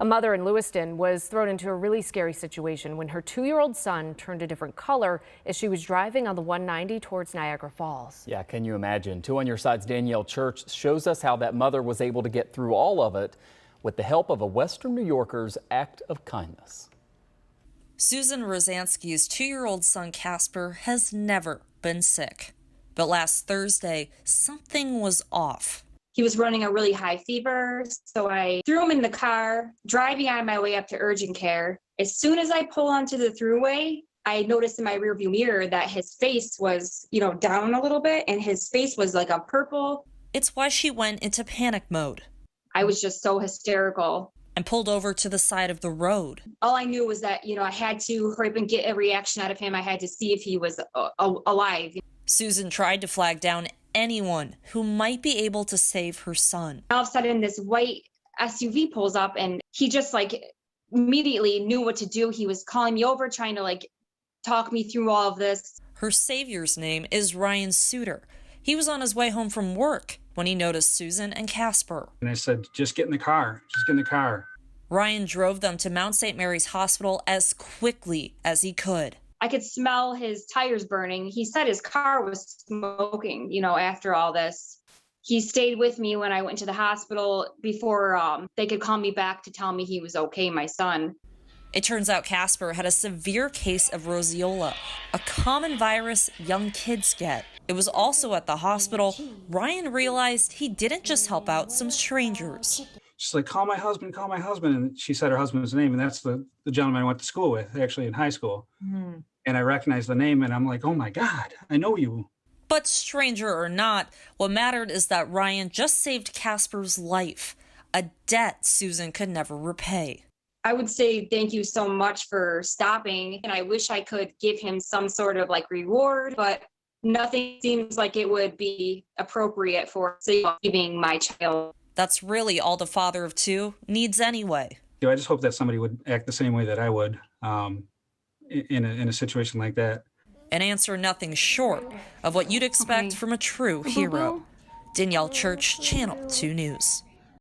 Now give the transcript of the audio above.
A mother in Lewiston was thrown into a really scary situation when her 2-year-old son turned a different color as she was driving on the 190 towards Niagara Falls. Yeah, can you imagine? 2 on Your Side's Danielle Church shows us how that mother was able to get through all of it with the help of a Western New Yorker's act of kindness. Susan Rosansky's 2-year-old son Casper has never been sick. But last Thursday, something was off. He was running a really high fever, so I threw him in the car, driving on my way up to urgent care. As soon as I pull onto the thruway, I noticed in my rearview mirror that his face was, down a little bit, and his face was like a purple. It's why she went into panic mode. I was just so hysterical. And pulled over to the side of the road. All I knew was that, I had to hurry up and get a reaction out of him. I had to see if he was alive. Susan tried to flag down anyone who might be able to save her son. All of a sudden, this white SUV pulls up, and he just immediately knew what to do. He was calling me over, trying to talk me through all of this. Her savior's name is Ryan Suter. He was on his way home from work when he noticed Susan and Casper. And I said, just get in the car, just get in the car. Ryan drove them to Mount St. Mary's Hospital as quickly as he could. I could smell his tires burning. He said his car was smoking, after all this. He stayed with me when I went to the hospital before they could call me back to tell me he was okay, my son. It turns out Casper had a severe case of roseola, a common virus young kids get. It was also at the hospital Ryan realized he didn't just help out some strangers. She's like, call my husband. And she said her husband's name, and that's the gentleman I went to school with, actually in high school. Mm-hmm. And I recognized the name, and I'm like, oh my God, I know you. But stranger or not, what mattered is that Ryan just saved Casper's life, a debt Susan could never repay. I would say thank you so much for stopping, and I wish I could give him some sort of reward, but nothing seems like it would be appropriate for saving my child. That's really all the father of 2 needs anyway. I just hope that somebody would act the same way that I would in a situation like that. An answer nothing short of what you'd expect from a true hero. Danielle Church, Channel 2 News.